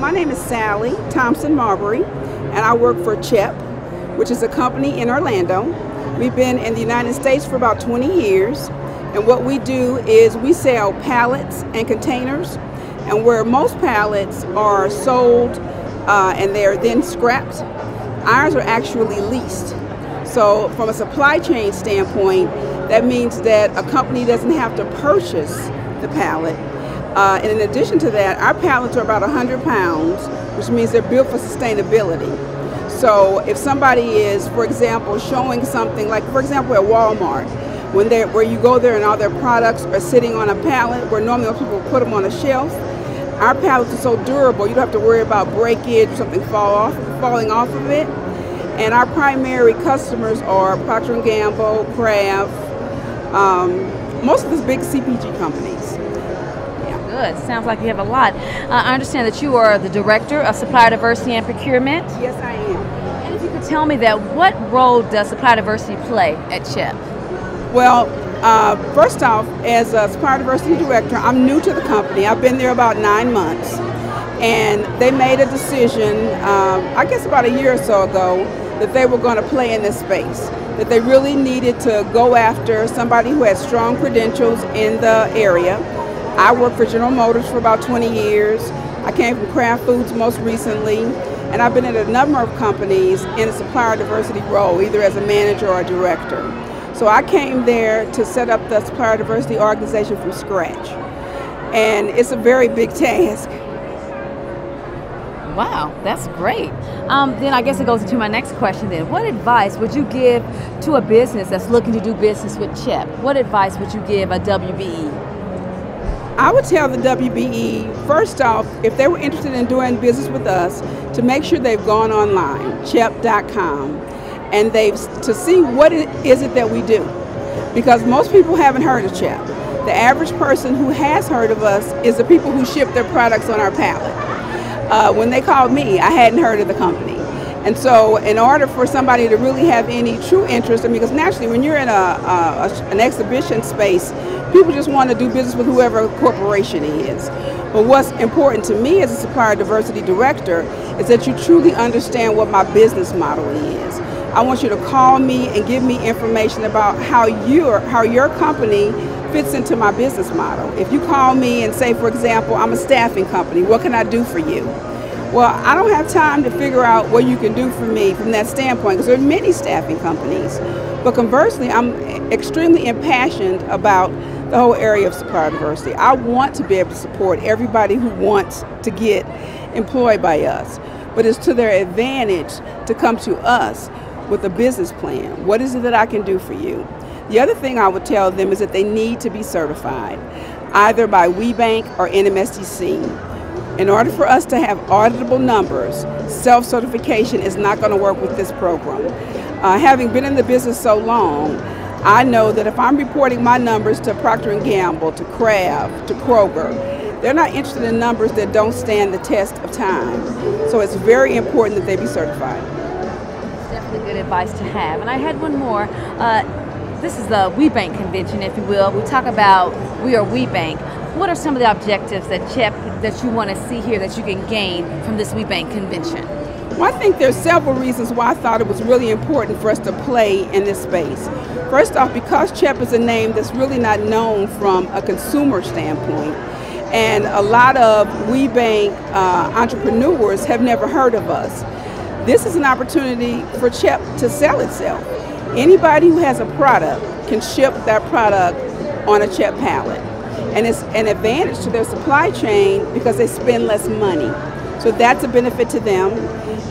my name is Sallye Thompson Marbury, and I work for CHEP, which is a company in Orlando. We've been in the United States for about 20 years, and what we do is we sell pallets and containers, and where most pallets are sold and they're then scrapped, ours are actually leased. So from a supply chain standpoint, that means that a company doesn't have to purchase the pallet. And in addition to that, our pallets are about 100 pounds, which means they're built for sustainability. So if somebody is, for example, showing something like, for example, at Walmart, where you go there and all their products are sitting on a pallet, where normally people put them on a shelf, our pallets are so durable, you don't have to worry about breakage or something falling off of it. And our primary customers are Procter & Gamble, Kraft, most of the big CPG companies. Good. Sounds like you have a lot. I understand that you are the Director of Supplier Diversity and Procurement. Yes, I am. And if you could tell me that, what role does supplier diversity play at CHEP? Well, first off, as a Supplier Diversity Director, I'm new to the company. I've been there about 9 months. And they made a decision, I guess about a year or so ago, that they were going to play in this space, that they really needed to go after somebody who had strong credentials in the area. I worked for General Motors for about 20 years. I came from Kraft Foods most recently, and I've been at a number of companies in a supplier diversity role, either as a manager or a director. So I came there to set up the supplier diversity organization from scratch. And it's a very big task. Wow, that's great. Then I guess it goes into my next question then. What advice would you give to a business that's looking to do business with CHEP? What advice would you give a WBE? I would tell the WBE, first off, if they were interested in doing business with us, to make sure they've gone online, CHEP.com, and to see what is it that we do. Because most people haven't heard of CHEP. The average person who has heard of us is the people who ship their products on our pallet. When they called me, I hadn't heard of the company. And so in order for somebody to really have any true interest, because naturally when you're in an exhibition space, people just want to do business with whoever corporation is. But what's important to me as a supplier diversity director is that you truly understand what my business model is. I want you to call me and give me information about how your company fits into my business model. If you call me and say, for example, I'm a staffing company, what can I do for you? Well, I don't have time to figure out what you can do for me from that standpoint, because there are many staffing companies. But conversely, I'm extremely impassioned about the whole area of supplier diversity. I want to be able to support everybody who wants to get employed by us, but it's to their advantage to come to us with a business plan. What is it that I can do for you? The other thing I would tell them is that they need to be certified, either by WBENC or NMSDC. In order for us to have auditable numbers, self-certification is not going to work with this program. Having been in the business so long, I know that if I'm reporting my numbers to Procter & Gamble, to Kraft, to Kroger, they're not interested in numbers that don't stand the test of time. So it's very important that they be certified. That's definitely good advice to have. And I had one more. This is the WBENC convention, if you will. We talk about we are WBENC. What are some of the objectives that CHEP that you want to see here that you can gain from this WBENC convention? Well, I think there's several reasons why I thought it was really important for us to play in this space. First off, because CHEP is a name that's really not known from a consumer standpoint. And a lot of WBENC entrepreneurs have never heard of us. This is an opportunity for CHEP to sell itself. Anybody who has a product can ship that product on a CHEP pallet. And it's an advantage to their supply chain because they spend less money. So that's a benefit to them.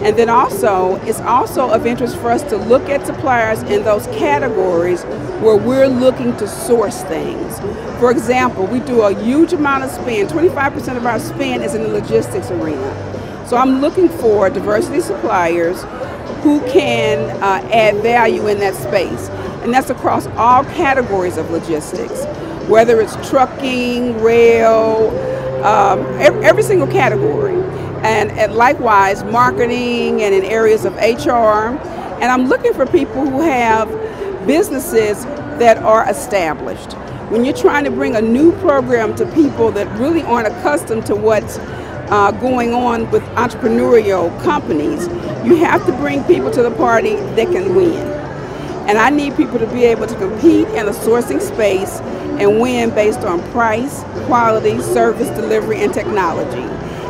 And then also, it's also of interest for us to look at suppliers in those categories where we're looking to source things. For example, we do a huge amount of spend. 25% of our spend is in the logistics arena. So I'm looking for diversity suppliers who can add value in that space. And that's across all categories of logistics, whether it's trucking, rail, every single category. And likewise, marketing and in areas of HR. And I'm looking for people who have businesses that are established. When you're trying to bring a new program to people that really aren't accustomed to what's going on with entrepreneurial companies, you have to bring people to the party that can win. And I need people to be able to compete in a sourcing space and win based on price, quality, service, delivery, and technology.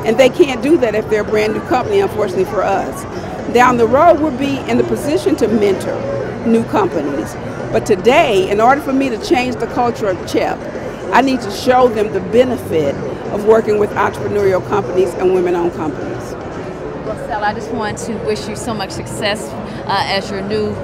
And they can't do that if they're a brand new company, unfortunately for us. Down the road, we'll be in the position to mentor new companies. But today, in order for me to change the culture of CHEP, I need to show them the benefit of working with entrepreneurial companies and women-owned companies. Well, Sallye, I just want to wish you so much success as your new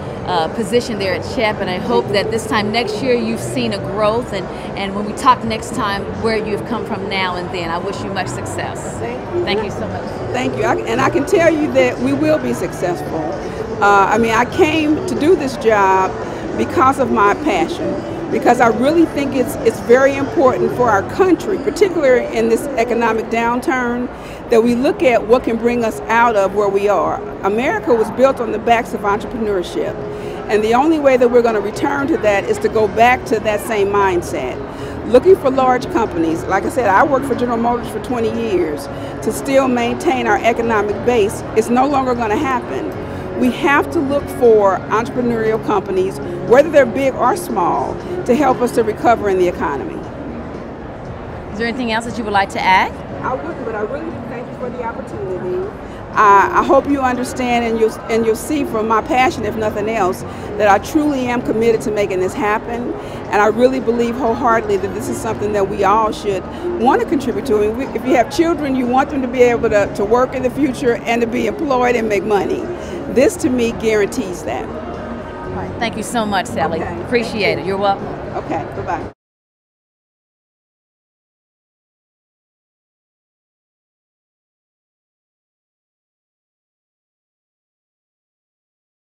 position there at CHEP, and I hope that this time next year you've seen a growth, and when we talk next time, where you've come from now and then. I wish you much success. Thank you. Thank you so much. Thank you. And I can tell you that we will be successful. I came to do this job because of my passion, because I really think it's very important for our country, particularly in this economic downturn, that we look at what can bring us out of where we are. America was built on the backs of entrepreneurship, and the only way that we're going to return to that is to go back to that same mindset. Looking for large companies, like I said, I worked for General Motors for 20 years, to still maintain our economic base is no longer going to happen. We have to look for entrepreneurial companies, whether they're big or small, to help us to recover in the economy. Is there anything else that you would like to add? I wouldn't, but I really do thank you for the opportunity. I hope you understand, and you'll see from my passion, if nothing else, that I truly am committed to making this happen. And I really believe wholeheartedly that this is something that we all should want to contribute to. I mean, if you have children, you want them to be able to work in the future and to be employed and make money. This, to me, guarantees that. All right. Thank you so much, Sallye. Okay. Appreciate it. You're welcome. Okay, bye-bye.